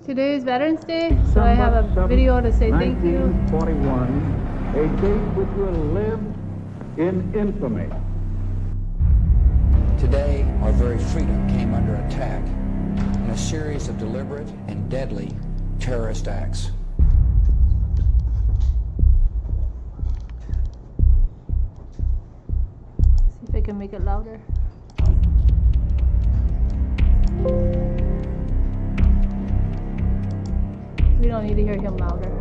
Today is Veterans Day, so I have a video to say thank you. 1941, a date which will live in infamy. Today, our very freedom came under attack in a series of deliberate and deadly terrorist acts. See if I can make it louder. We don't need to hear him louder.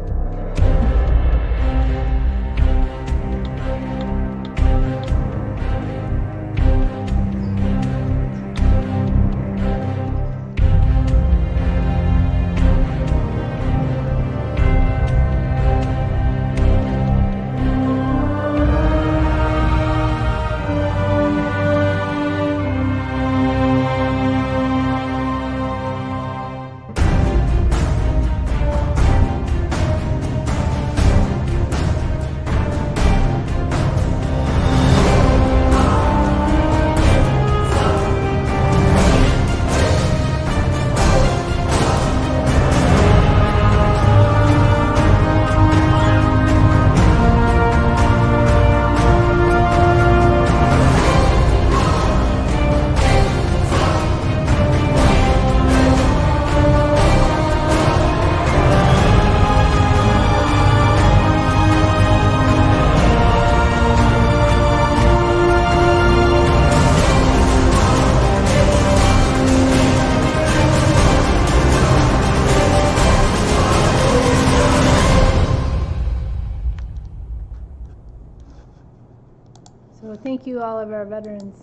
So thank you all of our veterans.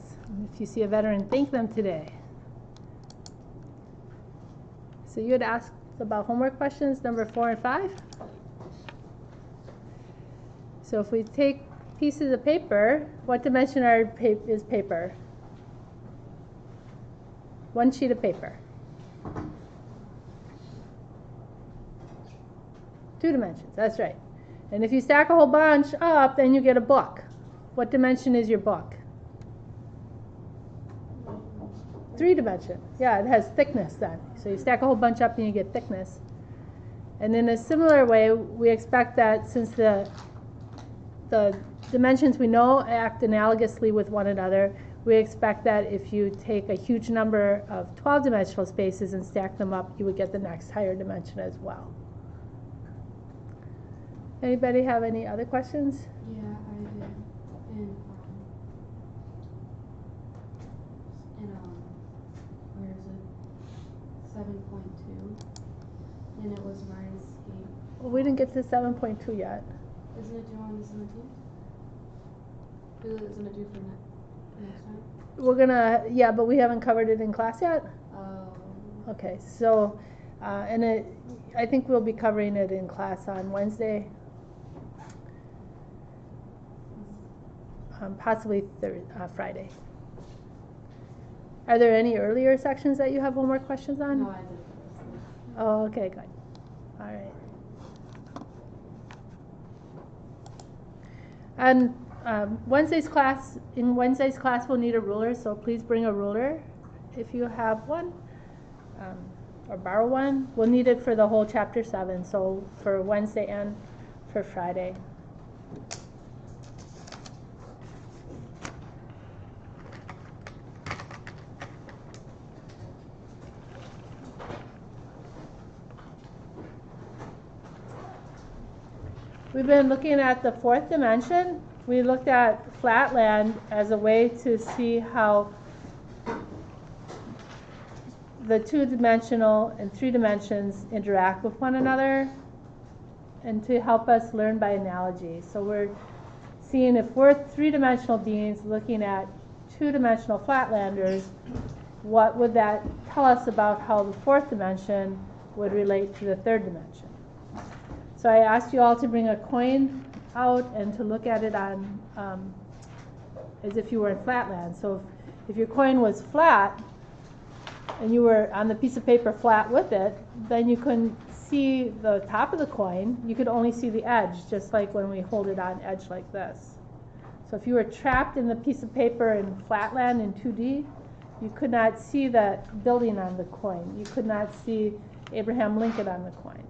If you see a veteran, thank them today. So you had asked about homework questions number 4 and 5. So if we take pieces of paper, what dimension is paper? One sheet of paper. 2 dimensions, that's right. And if you stack a whole bunch up, then you get a book. What dimension is your book? 3 dimension. Yeah, it has thickness then. So you stack a whole bunch up and you get thickness. And in a similar way, we expect that since the dimensions we know act analogously with one another, we expect that if you take a huge number of 12-dimensional spaces and stack them up, you would get the next higher dimension as well. Anybody have any other questions? Yeah, I did. Where is it? 7.2. And it was minus 8. Well, we didn't get to 7.2 yet. Isn't it due on the 17th? Isn't it due for next time? We're gonna, yeah, but we haven't covered it in class yet. Okay, so, and I think we'll be covering it in class on Wednesday. Possibly Friday. Are there any earlier sections that you have homework questions on? No, I did. Oh, okay, good. All right. And Wednesday's class, we'll need a ruler, so please bring a ruler if you have one, or borrow one. We'll need it for the whole chapter 7, so for Wednesday and for Friday. We've been looking at the 4th dimension. We looked at flatland as a way to see how the 2-dimensional and 3 dimensions interact with one another and to help us learn by analogy. So we're seeing if we're 3-dimensional beings looking at 2-dimensional flatlanders, what would that tell us about how the 4th dimension would relate to the 3rd dimension. So I asked you all to bring a coin out and to look at it on as if you were in flatland. So if your coin was flat and you were on the piece of paper flat with it, then you couldn't see the top of the coin. You could only see the edge, just like when we hold it on edge like this. So if you were trapped in the piece of paper in flatland in 2D, you could not see that building on the coin. You could not see Abraham Lincoln on the coin.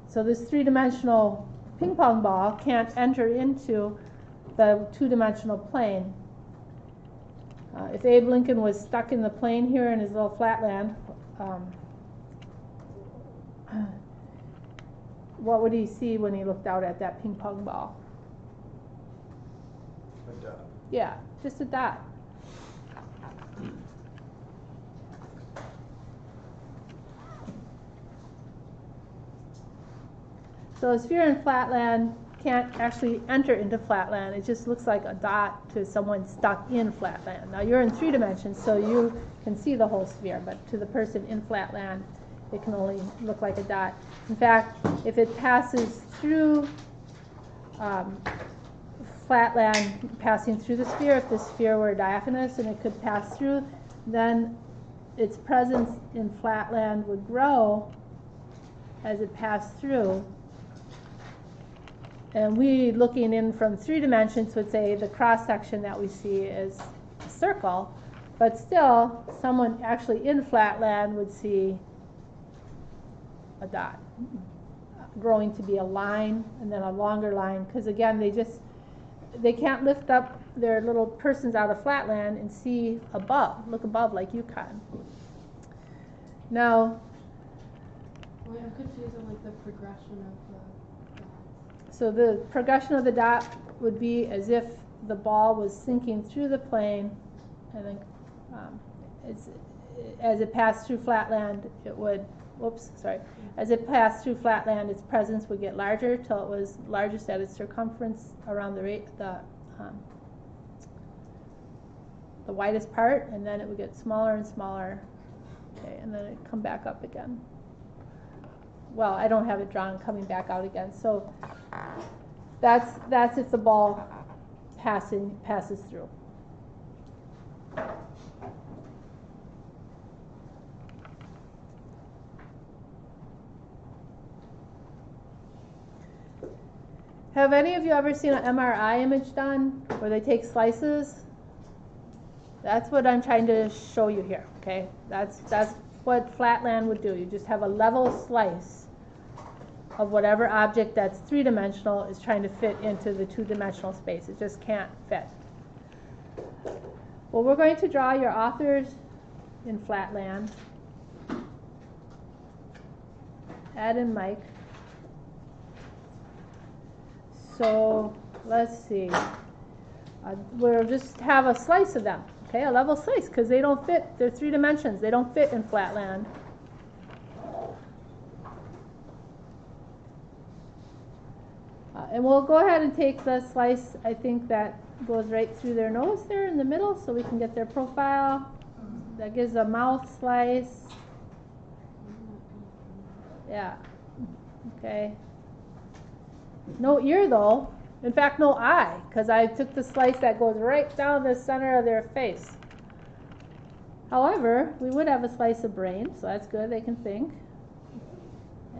So this three-dimensional ping pong ball can't enter into the two-dimensional plane. If Abe Lincoln was stuck in the plane here in his little flatland, what would he see when he looked out at that ping pong ball? A dot. Yeah, just a dot. So a sphere in flatland can't actually enter into flatland. It just looks like a dot to someone stuck in flatland. Now you're in 3 dimensions, so you can see the whole sphere, but to the person in flatland, it can only look like a dot. In fact, if it passes through flatland, passing through the sphere, if the sphere were diaphanous and it could pass through, then its presence in flatland would grow as it passed through. And we, looking in from 3 dimensions, would say the cross section that we see is a circle, but still, someone actually in flatland would see a dot growing to be a line and then a longer line, because again, they can't lift up their little persons out of flatland and see above, look above like you can. Now, Wait, I'm confused on like the progression of the dots. so the progression of the dot would be as if the ball was sinking through the plane, and then as it passed through flatland, it would, as it passed through flatland, its presence would get larger till it was largest at its circumference around the widest part, and then it would get smaller and smaller, okay, and then it'd come back up again. Well, I don't have it drawn coming back out again, so that's if the ball passes through. Have any of you ever seen an MRI image done where they take slices? That's what I'm trying to show you here, okay? That's what flatland would do. You just have a level slice of whatever object that's 3-dimensional is trying to fit into the 2-dimensional space. It just can't fit. Well, we're going to draw your authors in flatland, Ed and Mike. So let's see. We'll just have a slice of them, okay, a level slice, because they don't fit. They're 3 dimensions. They don't fit in flatland. And we'll go ahead and take the slice, I think, that goes right through their nose there in the middle, so we can get their profile. That gives a mouth slice. Yeah. Okay. No ear, though. In fact, no eye, because I took the slice that goes right down the center of their face. However, we would have a slice of brain, so that's good. They can think.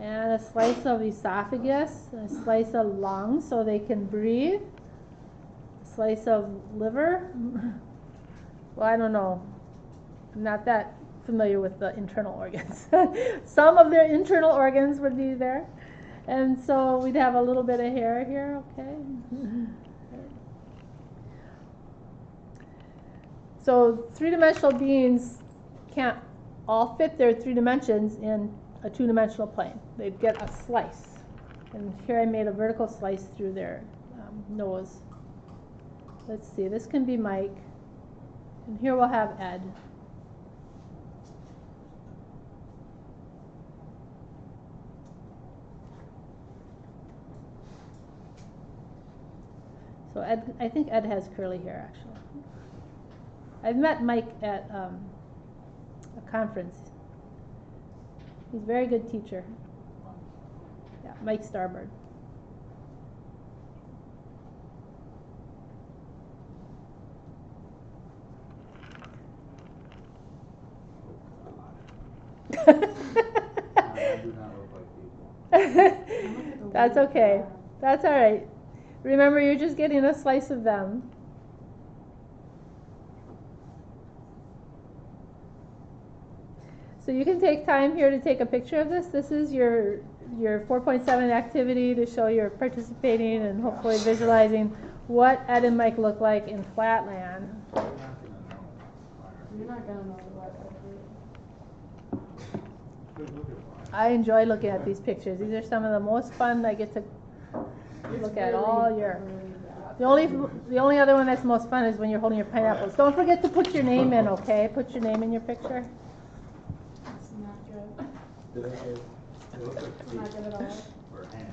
And a slice of esophagus, a slice of lungs so they can breathe, a slice of liver. Well, I don't know. I'm not that familiar with the internal organs. Some of their internal organs would be there. And so we'd have a little bit of hair here, okay? So 3-dimensional beings can't all fit their 3 dimensions in a 2-dimensional plane. They'd get a slice. And here I made a vertical slice through their nose. Let's see, this can be Mike. And here we'll have Ed. So Ed, I think Ed has curly hair, actually. I've met Mike at a conference. He's a very good teacher. Yeah, Mike Starbird. I do not look like people. That's okay. That's all right. Remember, you're just getting a slice of them. So you can take time here to take a picture of this. This is your 4.7 activity to show you're participating and hopefully visualizing what Ed and Mike look like in Flatland. You're not gonna know what I enjoy looking at these pictures. These are some of the most fun I get to look at all year. The only other one that's most fun is when you're holding your pineapples. Don't forget to put your name in, okay? Put your name in your picture. It's not good. Did it look like It's not good at all. or hand?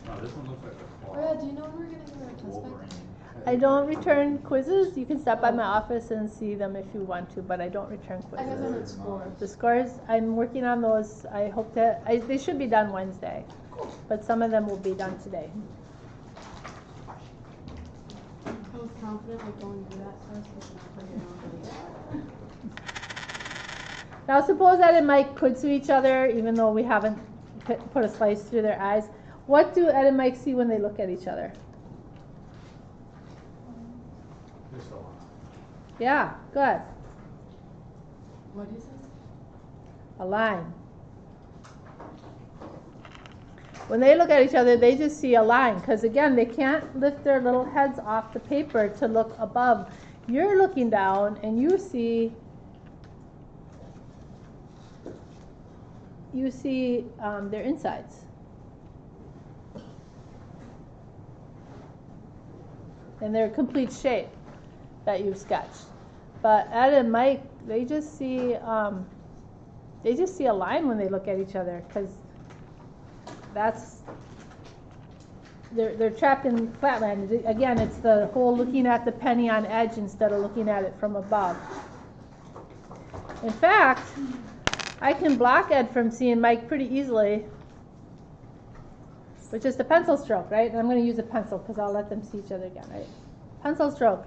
No, this one looks like a claw. Oh yeah, do you know when we're gonna get our test Wolverine. back? I don't return quizzes. You can stop by my office and see them if you want to, but I don't return I guess I quizzes. meant scores. The scores, I'm working on those. I hope that, they should be done Wednesday, but some of them will be done today. I was confident like going through that test, but not forgetting Now suppose Ed and Mike could see each other, even though we haven't put a slice through their eyes. What do Ed and Mike see when they look at each other? Just a lot. Yeah, good. What is it? A line. When they look at each other, they just see a line, because again, they can't lift their little heads off the paper to look above. You're looking down and you see their insides. And their complete shape that you've sketched. But Ed and Mike, they just see a line when they look at each other, because they're trapped in Flatland. Again, it's the whole looking at the penny on edge instead of looking at it from above. In fact, I can block Ed from seeing Mike pretty easily with just a pencil stroke, right? And I'm going to use a pencil because I'll let them see each other again, right? Pencil stroke.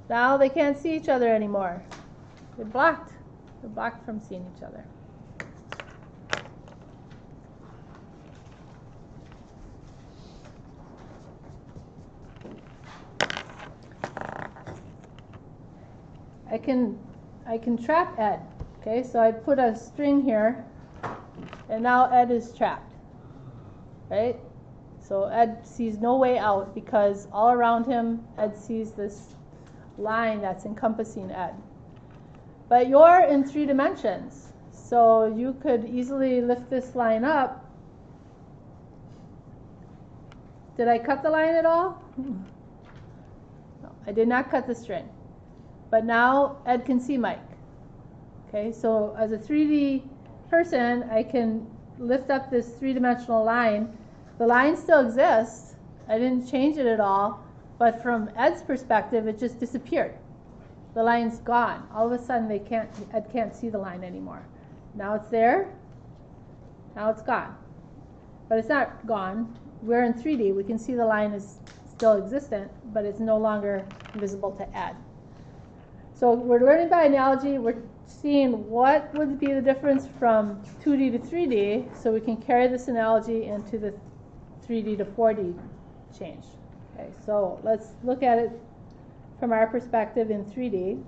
Now they can't see each other anymore. They're blocked. They're blocked from seeing each other. I can trap Ed. Okay, so I put a string here, and now Ed is trapped. Right? So Ed sees no way out because all around him, Ed sees this line that's encompassing Ed. But you're in 3 dimensions, so you could easily lift this line up. Did I cut the line at all? No, I did not cut the string. But now Ed can see Mike. Okay, so as a 3D person, I can lift up this 3-dimensional line. The line still exists. I didn't change it at all. But from Ed's perspective, it just disappeared. The line's gone. All of a sudden, Ed can't see the line anymore. Now it's there. Now it's gone. But it's not gone. We're in 3D. We can see the line is still existent, but it's no longer visible to Ed. So we're learning by analogy. We're seeing what would be the difference from 2D to 3D, so we can carry this analogy into the 3D to 4D change. Okay, so let's look at it from our perspective in 3D.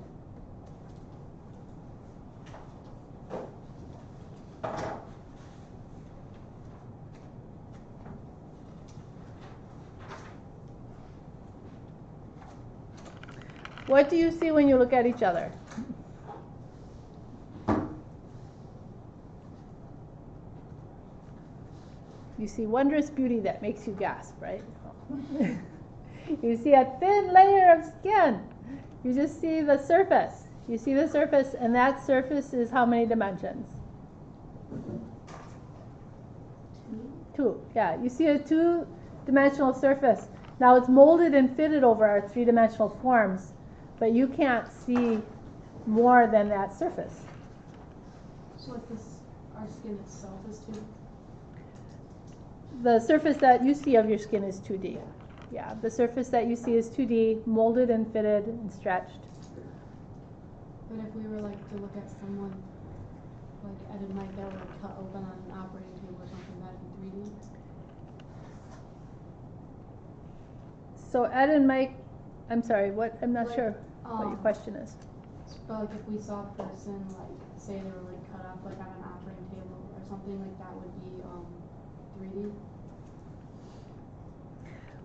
What do you see when you look at each other? You see wondrous beauty that makes you gasp, right? You see a thin layer of skin. You just see the surface. You see the surface, and that surface is how many dimensions? 2. Yeah, you see a 2-dimensional surface. Now it's molded and fitted over our 3-dimensional forms, but you can't see more than that surface. So like this, our skin itself is 2D? The surface that you see of your skin is 2D. Yeah, the surface that you see is 2D, molded and fitted and stretched. But if we were like to look at someone like Ed and Mike that were cut open on an operating table or something, that'd be 3D? So Ed and Mike, I'm sorry, what? I'm not Like, sure what your question is. But like if we saw a person, like, say they were like cut off like on an operating table or something like that would be, 3D?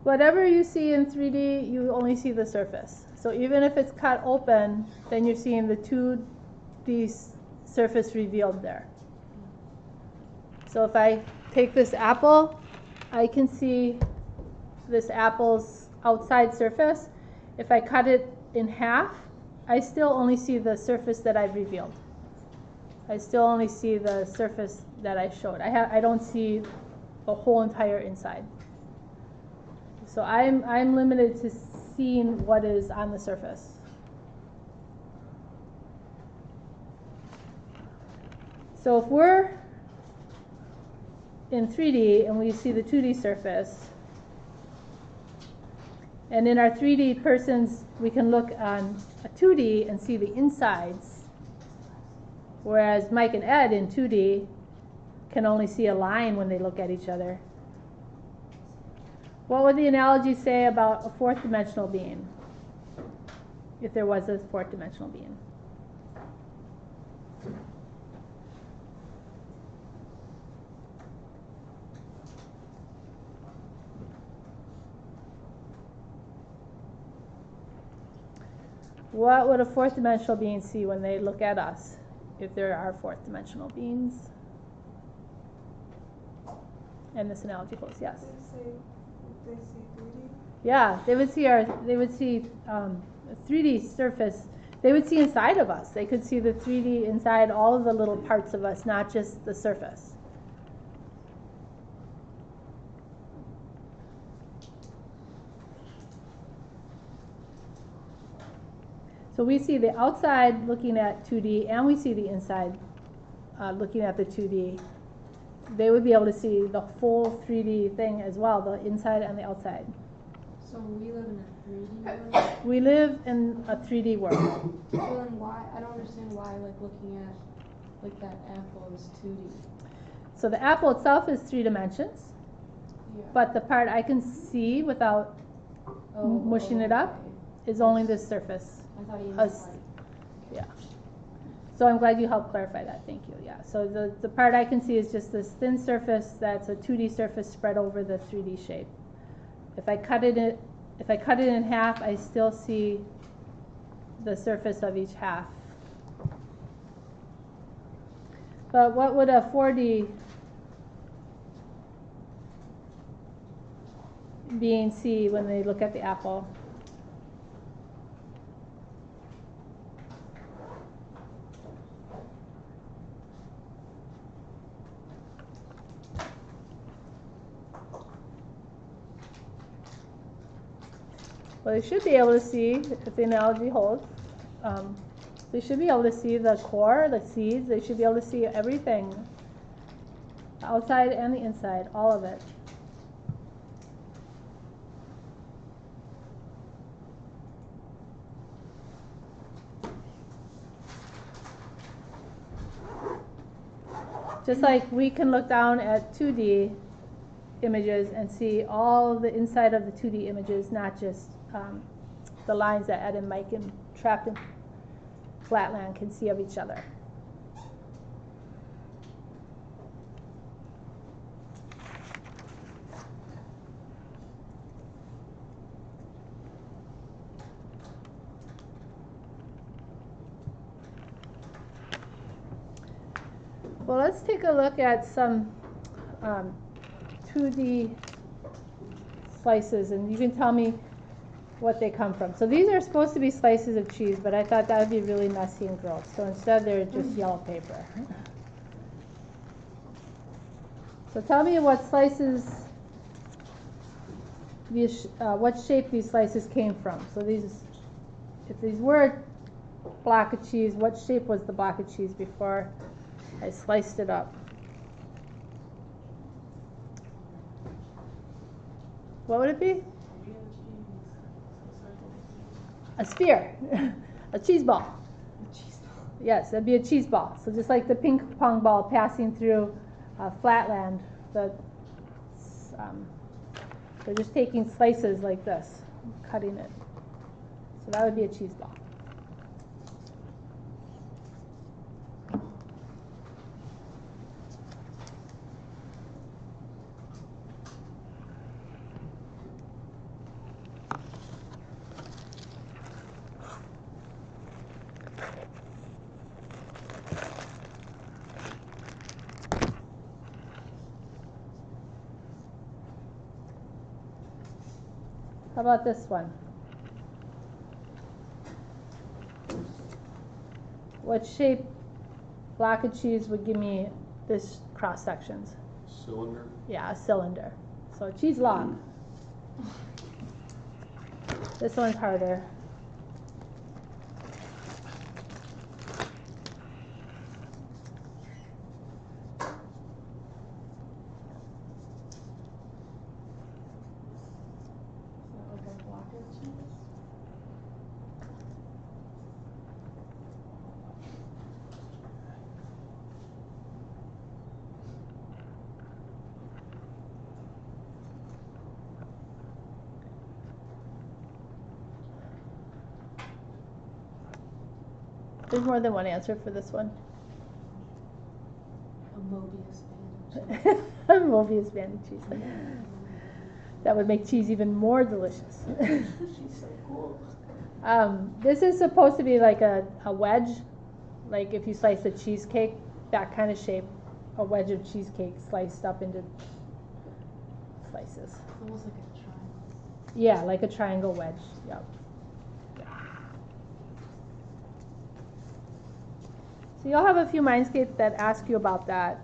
Whatever you see in 3D, you only see the surface. So even if it's cut open, then you're seeing the 2D surface revealed there. So if I take this apple, I can see this apple's outside surface. If I cut it in half, I still only see the surface that I've revealed. I still only see the surface that I showed. I don't see the whole entire inside. So I'm limited to seeing what is on the surface. So if we're in 3D and we see the 2D surface, and in our 3D persons we can look on a 2D and see the insides, whereas Mike and Ed in 2D can only see a line when they look at each other. What would the analogy say about a fourth dimensional being, if there was a fourth dimensional being? What would a fourth dimensional being see when they look at us, if there are fourth dimensional beings? And this analogy holds, yes. They see 3D? Yeah, they would see a 3D surface. They would see inside of us. They could see the 3D inside all of the little parts of us, not just the surface. So we see the outside looking at 2D, and we see the inside looking at the 2D. They would be able to see the full 3D thing as well, the inside and the outside. So we live in a 3D world? We live in a 3D world. So then why, I don't understand why, like, looking at, like, that apple is 2D. So the apple itself is 3 dimensions, Yeah. but the part I can see without mushing it up okay. is only this surface. I thought you meant Us. like, Yeah. So I'm glad you helped clarify that. Thank you. Yeah. So the part I can see is just this thin surface that's a 2D surface spread over the 3D shape. If I cut it in half, I still see the surface of each half. But what would a 4D being see when they look at the apple? Well, they should be able to see, if the analogy holds, they should be able to see the core, the seeds. They should be able to see everything, the outside and the inside, all of it. Just like we can look down at 2D images and see all the inside of the 2D images, not just the lines that Ed and Mike and Trapped in Flatland can see of each other. Well, let's take a look at some 2D slices, and you can tell me what they come from. So these are supposed to be slices of cheese, but I thought that would be really messy and gross. So instead they're just yellow paper. So tell me what slices, what shape these slices came from. So these, if these were a block of cheese, what shape was the block of cheese before I sliced it up? What would it be? A sphere, a cheese ball. Yes, that'd be a cheese ball. So just like the ping pong ball passing through Flatland, they're just taking slices like this, cutting it. So that would be a cheese ball. How about this one? What shape block of cheese would give me this cross sections? Cylinder? Yeah, a cylinder. So a cheese log. This one's harder. Like a block of cheese? There's more than one answer for this one. A Mobius band of cheese. Mobius band of cheese. That would make cheese even more delicious. She's so cool. This is supposed to be like a wedge, like if you slice a cheesecake, that kind of shape, a wedge of cheesecake sliced up into slices. It's almost like a triangle. Yeah, like a triangle wedge. Yep. So you'll have a few Mindscape that ask you about that,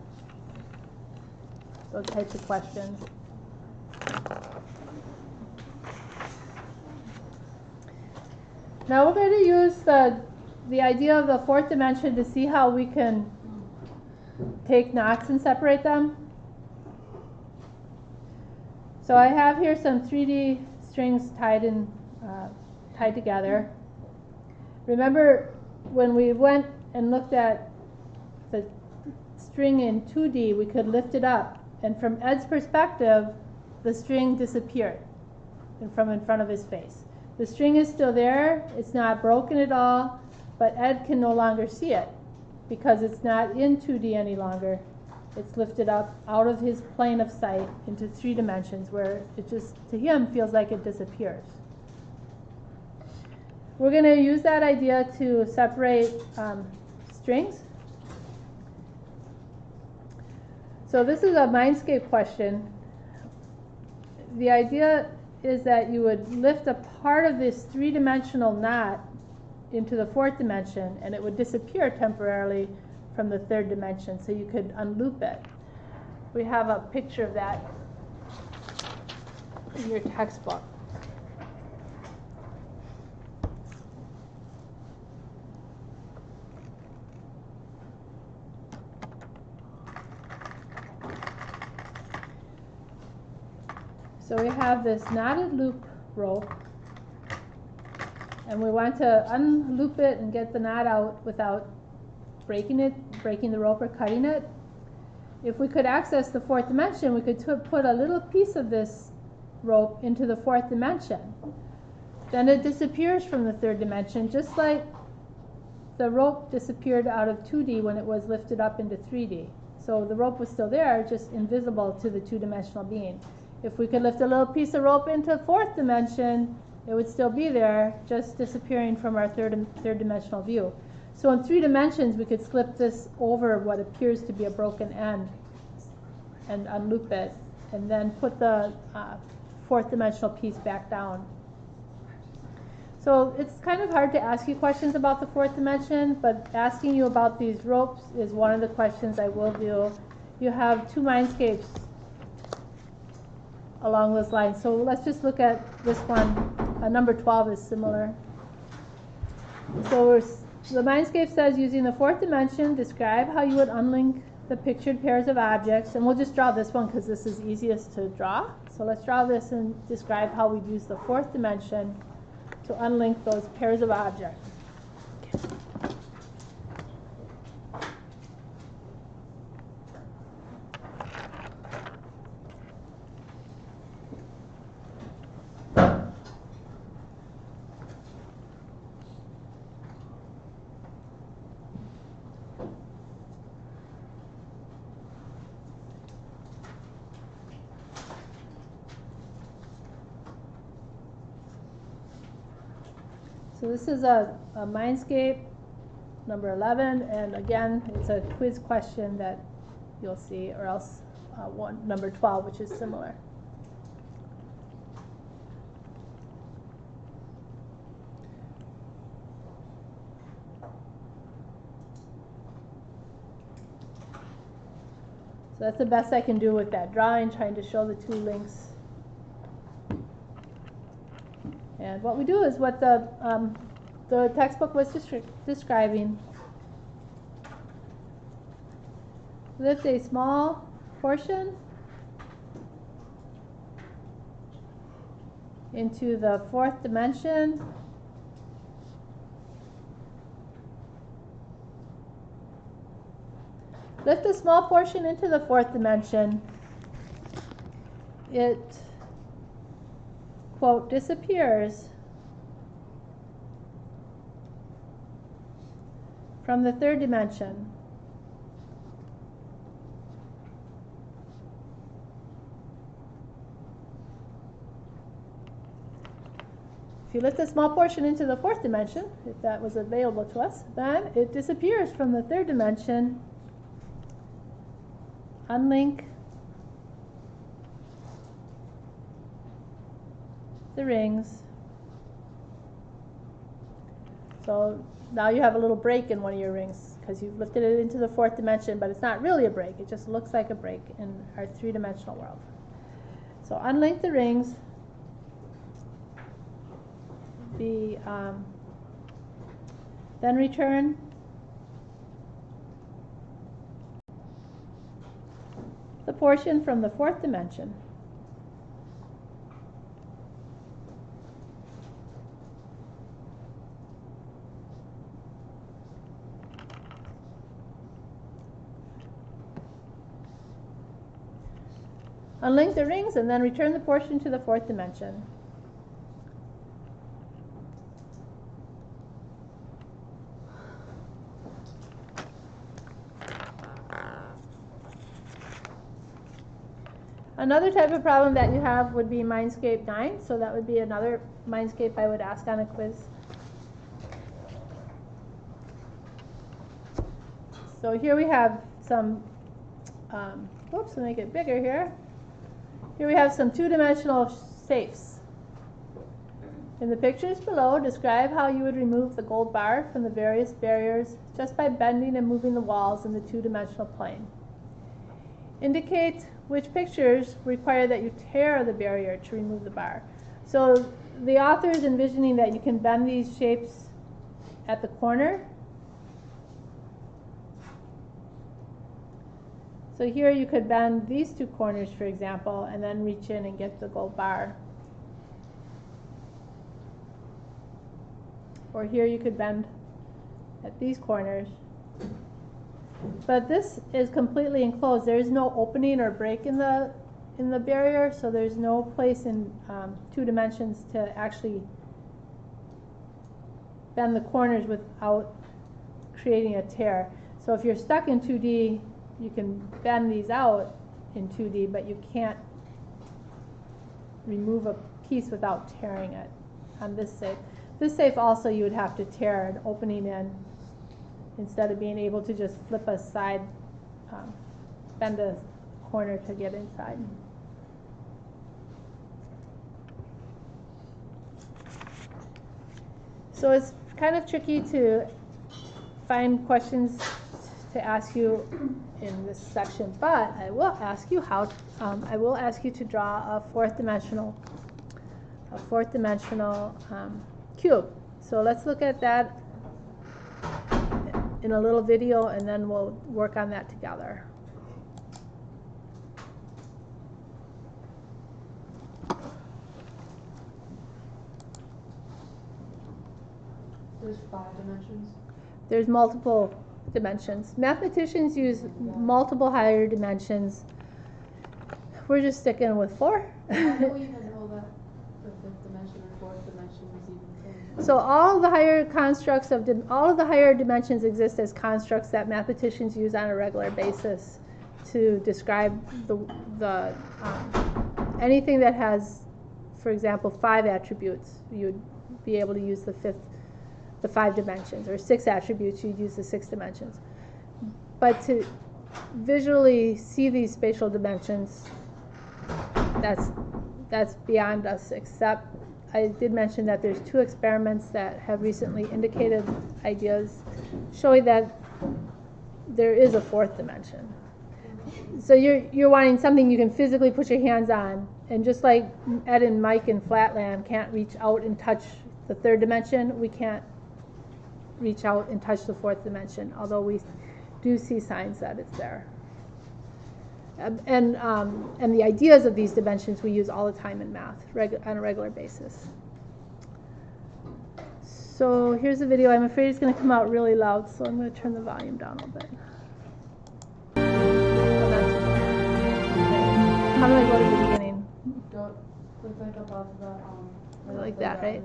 those types of questions. Now we're going to use the idea of the fourth dimension to see how we can take knots and separate them. So I have here some 3D strings tied together. Remember when we went and looked at the string in 2D, we could lift it up, and from Ed's perspective, the string disappeared from in front of his face. The string is still there, it's not broken at all, but Ed can no longer see it because it's not in 2D any longer. It's lifted up out of his plane of sight into 3 dimensions where it just, to him, feels like it disappears. We're going to use that idea to separate strings. So this is a Mindscape question. The idea is that you would lift a part of this 3-dimensional knot into the 4th dimension, and it would disappear temporarily from the 3rd dimension, so you could unloop it. We have a picture of that in your textbook. So we have this knotted loop rope, and we want to unloop it and get the knot out without breaking the rope or cutting it. If we could access the 4th dimension, we could put a little piece of this rope into the 4th dimension. Then it disappears from the 3rd dimension, just like the rope disappeared out of 2D when it was lifted up into 3D. So the rope was still there, just invisible to the 2-dimensional being. If we could lift a little piece of rope into 4th dimension, it would still be there, just disappearing from our third dimensional view. So in 3 dimensions, we could slip this over what appears to be a broken end and unloop it, and then put the 4th dimensional piece back down. So it's kind of hard to ask you questions about the 4th dimension, but asking you about these ropes is one of the questions I will do. You have 2 Mindscapes along those lines. So let's just look at this one. Number 12 is similar. So the Mindscape says, using the 4th dimension, describe how you would unlink the pictured pairs of objects. And we'll just draw this one because this is easiest to draw. So let's draw this and describe how we'd use the 4th dimension to unlink those pairs of objects. So this is a Mindscape number 11, and again, it's a quiz question that you'll see, or else number 12, which is similar. that's the best I can do with that drawing, trying to show the two links. And what we do is what the textbook was describing. Lift a small portion into the fourth dimension. Lift a small portion into the fourth dimension. It, quote, disappears from the third dimension. If you lift a small portion into the fourth dimension, if that was available to us, then it disappears from the third dimension. Unlink the rings. So now you have a little break in one of your rings because you've lifted it into the fourth dimension, but it's not really a break. It just looks like a break in our three-dimensional world. So unlink the rings. Then return the portion from the fourth dimension. Unlink the rings and then return the portion to the fourth dimension. Another type of problem that you have would be Mindscape 9, so that would be another Mindscape I would ask on a quiz. So here we have some, whoops, let me make it bigger here. Here we have some two-dimensional safes. In the pictures below, describe how you would remove the gold bar from the various barriers just by bending and moving the walls in the two-dimensional plane. Indicate which pictures require that you tear the barrier to remove the bar. So the author is envisioning that you can bend these shapes at the corner. So here you could bend these two corners, for example, and then reach in and get the gold bar. Or here you could bend at these corners. But this is completely enclosed. There is no opening or break in the barrier, so there's no place in 2 dimensions to actually bend the corners without creating a tear. So if you're stuck in 2D, you can bend these out in 2D, but you can't remove a piece without tearing it on this safe. This safe also you would have to tear an opening in instead of being able to just flip a side, bend a corner to get inside. So it's kind of tricky to find questions to ask you in this section, but I will ask you to draw a fourth dimensional cube. So let's look at that in a little video, and then we'll work on that together. There's 5 dimensions. There's multiple dimensions. Mathematicians use multiple higher dimensions. We're just sticking with 4. How do we even know that the 5th dimension or 4th dimension is even thing? So all of the higher constructs of all of the higher dimensions exist as constructs that mathematicians use on a regular basis to describe anything that has, for example, 5 attributes. You'd be able to use the 5 dimensions, or 6 attributes, you'd use the 6 dimensions. But to visually see these spatial dimensions, that's beyond us, except I did mention that there's 2 experiments that have recently indicated ideas showing that there is a 4th dimension. So you're wanting something you can physically put your hands on, and just like Ed and Mike in Flatland can't reach out and touch the third dimension, we can't reach out and touch the fourth dimension, although we do see signs that it's there. And the ideas of these dimensions we use all the time in math on a regular basis. So here's a video. I'm afraid it's going to come out really loud, so I'm going to turn the volume down a little bit. How do I go to the beginning? It's like above the, Like that, right?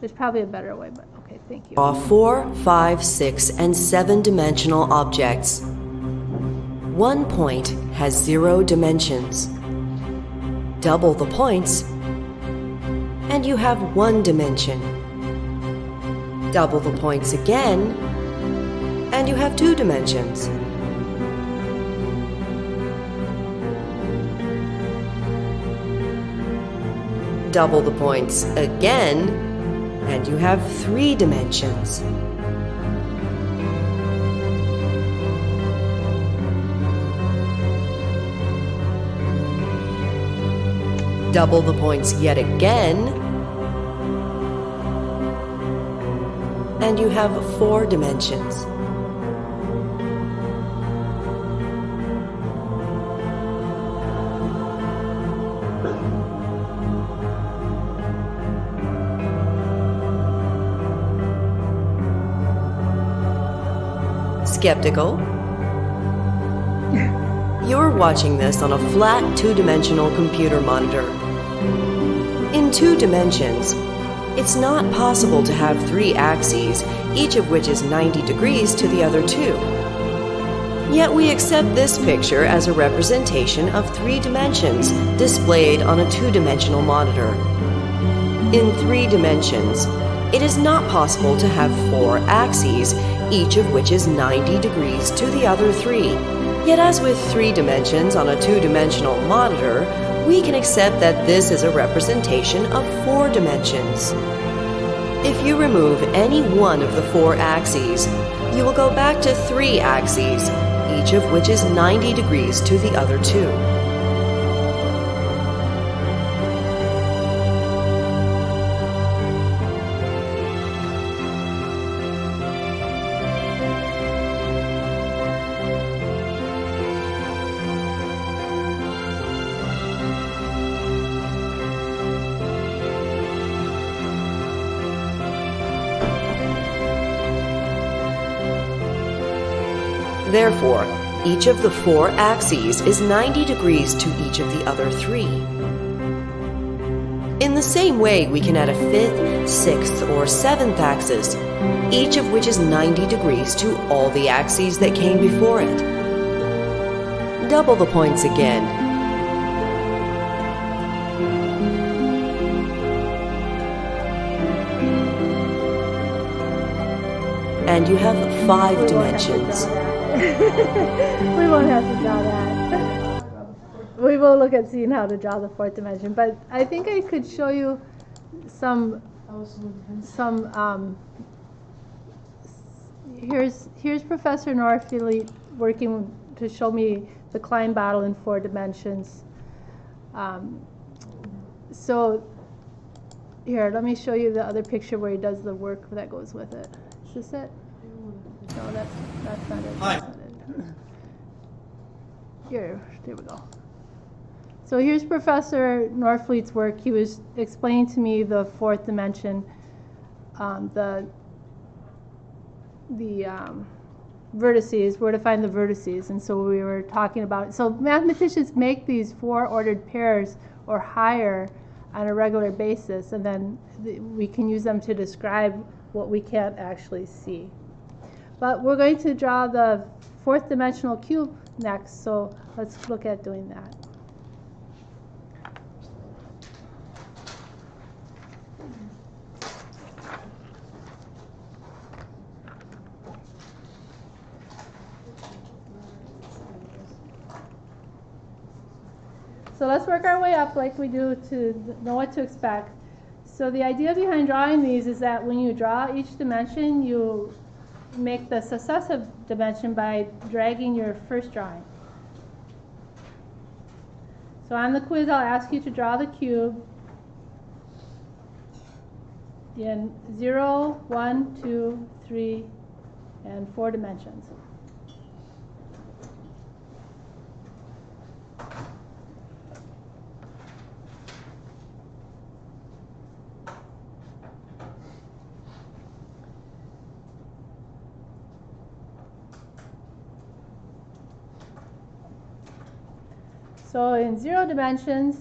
There's probably a better way, but okay, thank you. Draw 4, 5, 6, and 7-dimensional objects. One point has 0 dimensions. Double the points, and you have 1 dimension. Double the points again, and you have 2 dimensions. Double the points again, and you have 3 dimensions. Double the points yet again, and you have 4 dimensions. Skeptical? You're watching this on a flat 2-dimensional computer monitor. In 2 dimensions, it's not possible to have 3 axes, each of which is 90 degrees to the other 2. Yet we accept this picture as a representation of 3 dimensions displayed on a 2-dimensional monitor. In 3 dimensions, it is not possible to have 4 axes, each of which is 90 degrees to the other 3. Yet as with 3 dimensions on a 2-dimensional monitor, we can accept that this is a representation of 4 dimensions. If you remove any one of the 4 axes, you will go back to 3 axes, each of which is 90 degrees to the other 2. Therefore, each of the 4 axes is 90 degrees to each of the other 3. In the same way, we can add a 5th, 6th, or 7th axis, each of which is 90 degrees to all the axes that came before it. Double the points again. And you have 5 dimensions. We won't have to draw that. We will look at seeing how to draw the 4th dimension, but I think I could show you some here's Professor Norfleet working to show me the Klein bottle in 4 dimensions. So here, let me show you the other picture where he does the work that goes with it. Is this it? No, that's not it. That's not it. Here, there we go. So here's Professor Norfleet's work. He was explaining to me the 4th dimension, the vertices, where to find the vertices, and so we were talking about it. So mathematicians make these 4-ordered pairs or higher on a regular basis, and then we can use them to describe what we can't actually see. But we're going to draw the 4th dimensional cube next, so let's look at doing that. So let's work our way up like we do to know what to expect. So the idea behind drawing these is that when you draw each dimension, you make the successive dimension by dragging your first drawing. So on the quiz, I'll ask you to draw the cube in 0, 1, 2, 3, and 4 dimensions. So in 0 dimensions,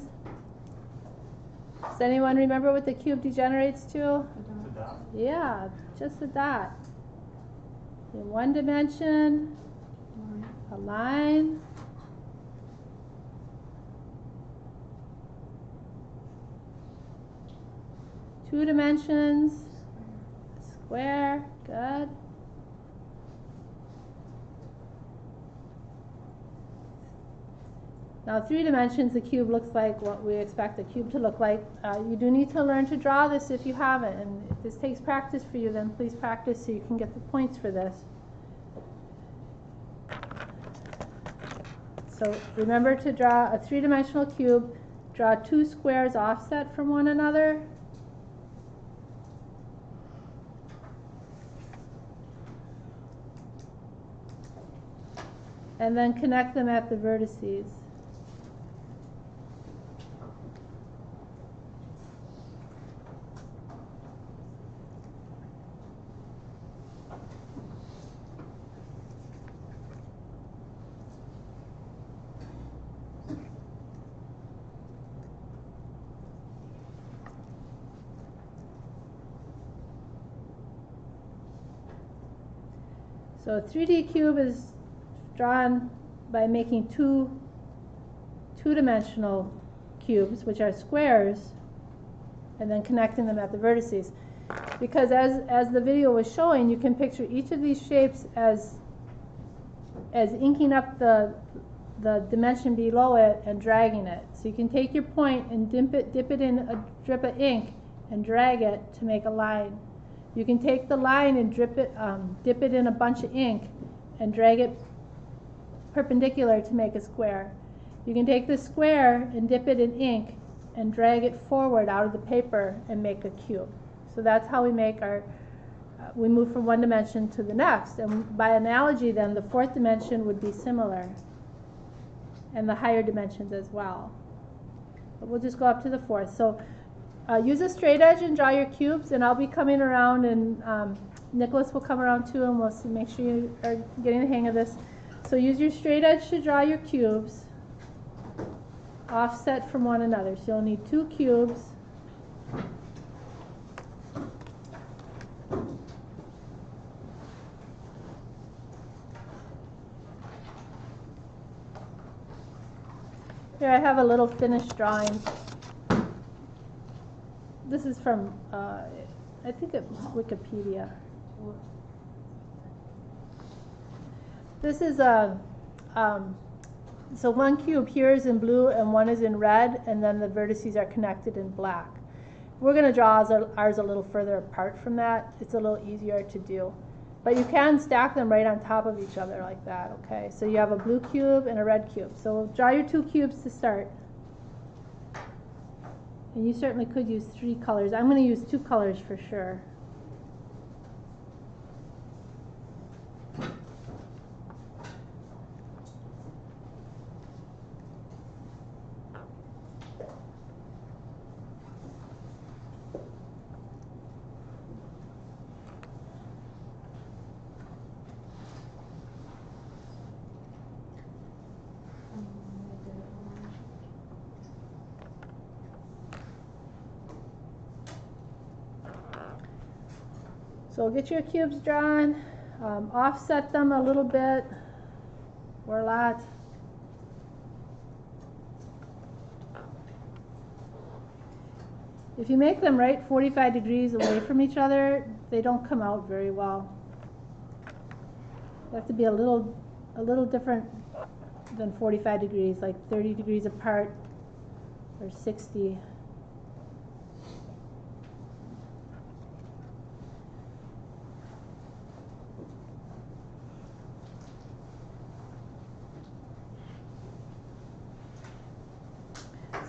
does anyone remember what the cube degenerates to? It's a dot. Yeah, just a dot. In 1 dimension, a line. Two dimensions, square, good. Now 3 dimensions, the cube looks like what we expect a cube to look like. You do need to learn to draw this if you haven't, and if this takes practice for you, then please practice so you can get the points for this. So remember to draw a 3-dimensional cube, draw 2 squares offset from one another. And then connect them at the vertices. So a 3D cube is drawn by making two-dimensional cubes, which are squares, and then connecting them at the vertices. Because as the video was showing, you can picture each of these shapes as inking up the dimension below it and dragging it. So you can take your point and dip it in a drip of ink and drag it to make a line. You can take the line and dip it in a bunch of ink and drag it perpendicular to make a square. You can take the square and dip it in ink and drag it forward out of the paper and make a cube. So that's how we make we move from one dimension to the next. And by analogy then, the 4th dimension would be similar, and the higher dimensions as well. But we'll just go up to the 4th. So use a straight edge and draw your cubes, and I'll be coming around, and Nicholas will come around too, and we'll make sure you are getting the hang of this. So use your straight edge to draw your cubes offset from one another. So you'll need 2 cubes. Here I have a little finished drawing. This is from, I think it's Wikipedia. This is so one cube here is in blue and one is in red, and then the vertices are connected in black. We're going to draw ours a little further apart from that. It's a little easier to do. But you can stack them right on top of each other like that, okay? So you have a blue cube and a red cube. So draw your 2 cubes to start. And you certainly could use 3 colors. I'm going to use 2 colors for sure. So get your cubes drawn, offset them a little bit, or a lot. If you make them right 45 degrees away from each other, they don't come out very well. They have to be a little different than 45 degrees, like 30 degrees apart or 60.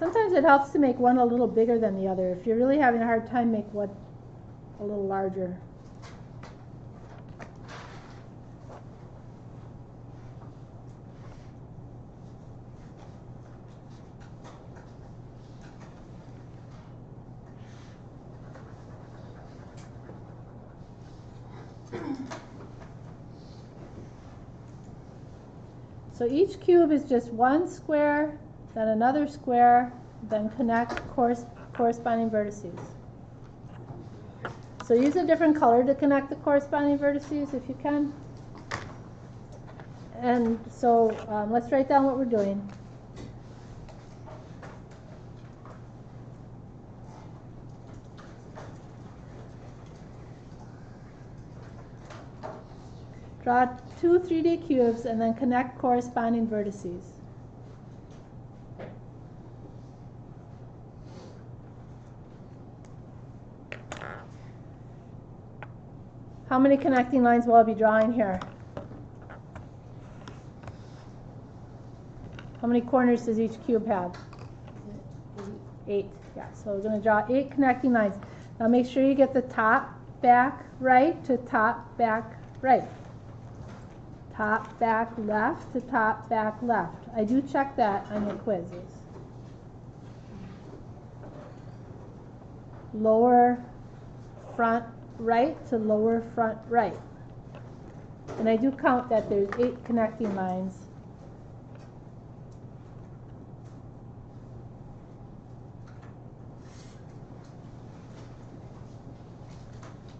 Sometimes it helps to make one a little bigger than the other. If you're really having a hard time, make one a little larger. So each cube is just one square, then another square, then connect corresponding vertices. So use a different color to connect the corresponding vertices if you can. And so let's write down what we're doing. Draw two 3D cubes and then connect corresponding vertices. How many connecting lines will I be drawing here? How many corners does each cube have? 8. Yeah, so we're going to draw 8 connecting lines. Now make sure you get the top, back, right to top, back, right. Top, back, left to top, back, left. I do check that on your quizzes. Lower front right to lower front right. And I do count that there's 8 connecting lines.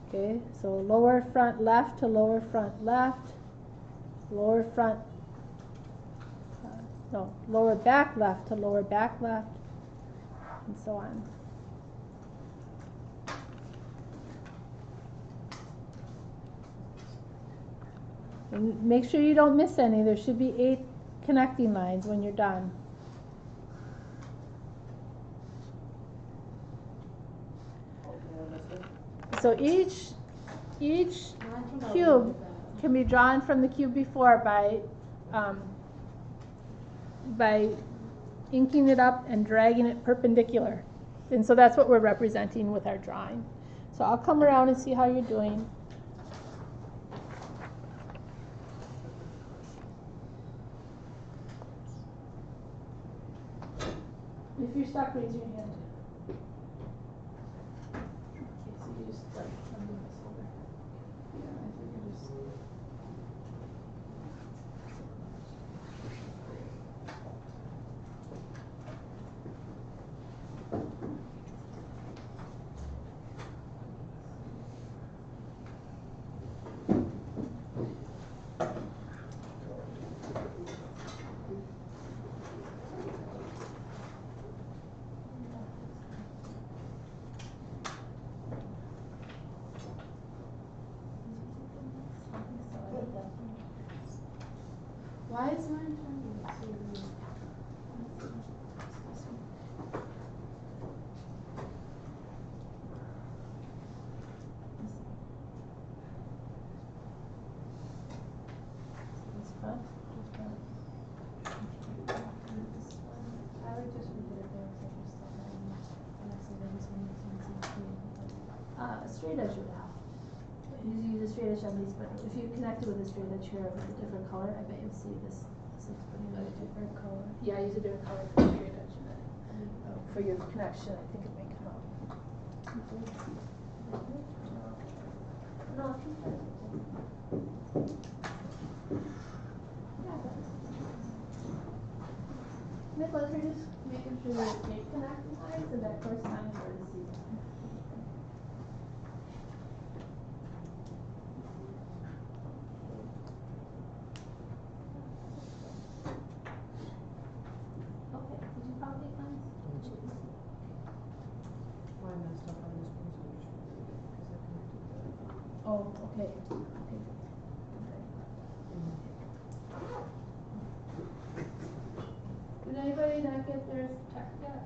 Okay, so lower front left to lower front left. Lower front, lower back left to lower back left, and so on. And make sure you don't miss any. There should be 8 connecting lines when you're done. So each cube can be drawn from the cube before by inking it up and dragging it perpendicular. And so that's what we're representing with our drawing. So I'll come around and see how you're doing. If you're stuck, raise your hand. Okay, so you just like something this over. Yeah, I think I just. Why is mine turning so weird? This front, this front. I would just read it there because I just thought that straight edge would help. You use a straight edge on these, but if you connect it with a straight edge here with a different color, I bet you'll see this looks pretty nice. A different color? Yeah, use a different color for the straight edge and then for your connection, I think it may come out. No, I think that's Nicholas, we're just making sure that they connect the lines and that corresponding vertices. Okay, did you count 8 lines? Oh, okay. Okay. Did anybody not get theirs checked yet?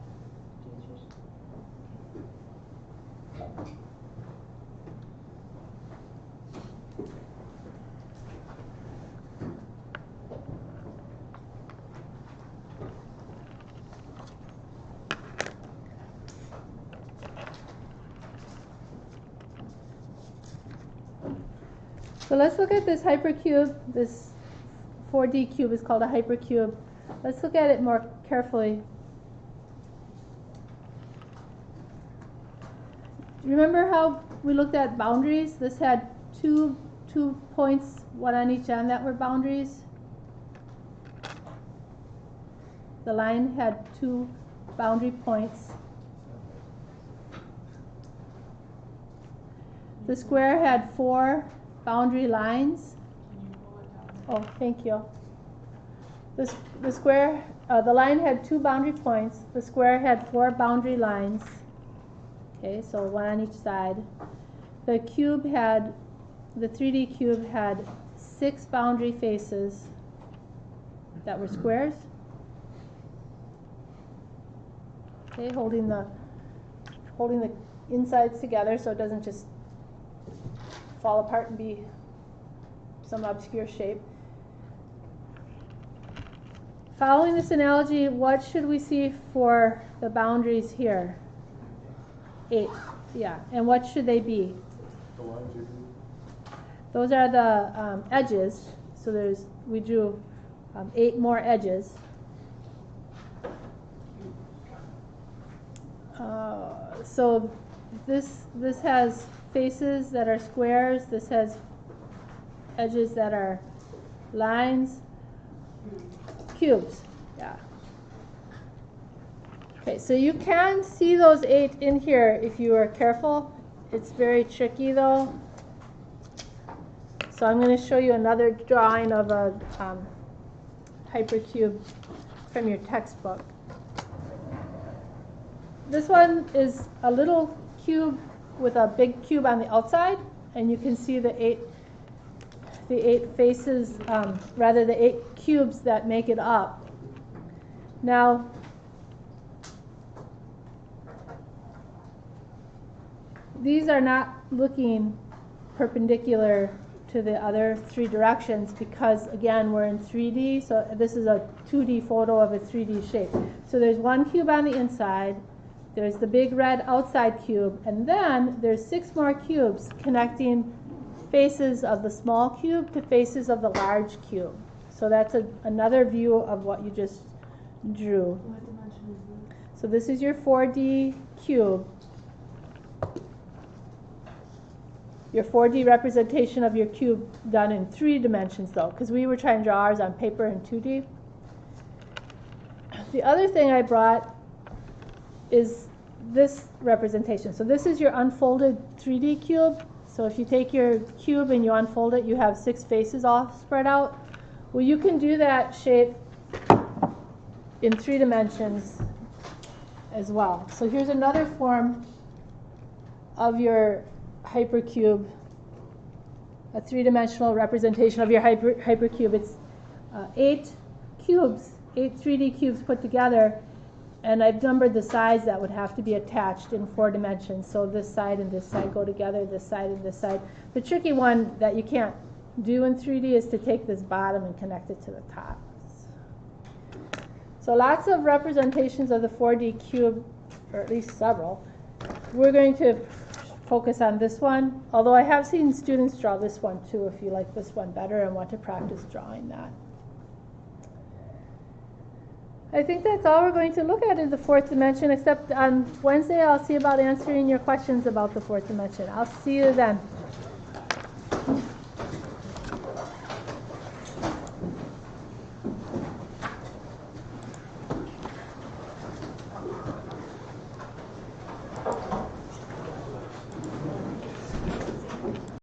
So let's look at this hypercube. This 4D cube is called a hypercube. Let's look at it more carefully. Remember how we looked at boundaries? This had two points, one on each end, that were boundaries. The line had two boundary points. The square had 4 boundary lines. Oh, thank you. The square, the line had 2 boundary points. The square had 4 boundary lines. Okay, so one on each side. The cube had, the 3D cube had 6 boundary faces that were squares. Okay, holding the insides together so it doesn't just fall apart and be some obscure shape. Following this analogy, what should we see for the boundaries here? 8, yeah. And what should they be? The lines you drew? Those are the edges. So we drew 8 more edges. So this has faces that are squares. This has edges that are lines. Cubes, yeah. Okay, so you can see those 8 in here if you are careful. It's very tricky though. So I'm going to show you another drawing of a hypercube from your textbook. This one is a little cube with a big cube on the outside, and you can see the 8 faces, rather the 8 cubes that make it up. Now, these are not looking perpendicular to the other 3 directions because, again, we're in 3D, so this is a 2D photo of a 3D shape. So there's one cube on the inside, there's the big red outside cube, and then there's 6 more cubes connecting faces of the small cube to faces of the large cube. So that's another view of what you just drew. What dimension is this? So this is your 4D cube. Your 4D representation of your cube done in 3 dimensions though, because we were trying to draw ours on paper in 2D. The other thing I brought is this representation. So this is your unfolded 3D cube. So if you take your cube and you unfold it, you have 6 faces all spread out. Well, you can do that shape in 3 dimensions as well. So here's another form of your hypercube, a 3-dimensional representation of your hypercube. It's 8 cubes, 8 3D cubes put together, and I've numbered the sides that would have to be attached in 4 dimensions. So this side and this side go together, this side and this side. The tricky one that you can't do in 3D is to take this bottom and connect it to the top. So lots of representations of the 4D cube, or at least several. We're going to focus on this one, although I have seen students draw this one too if you like this one better and want to practice drawing that. I think that's all we're going to look at in the 4th dimension, except on Wednesday I'll see about answering your questions about the 4th dimension. I'll see you then.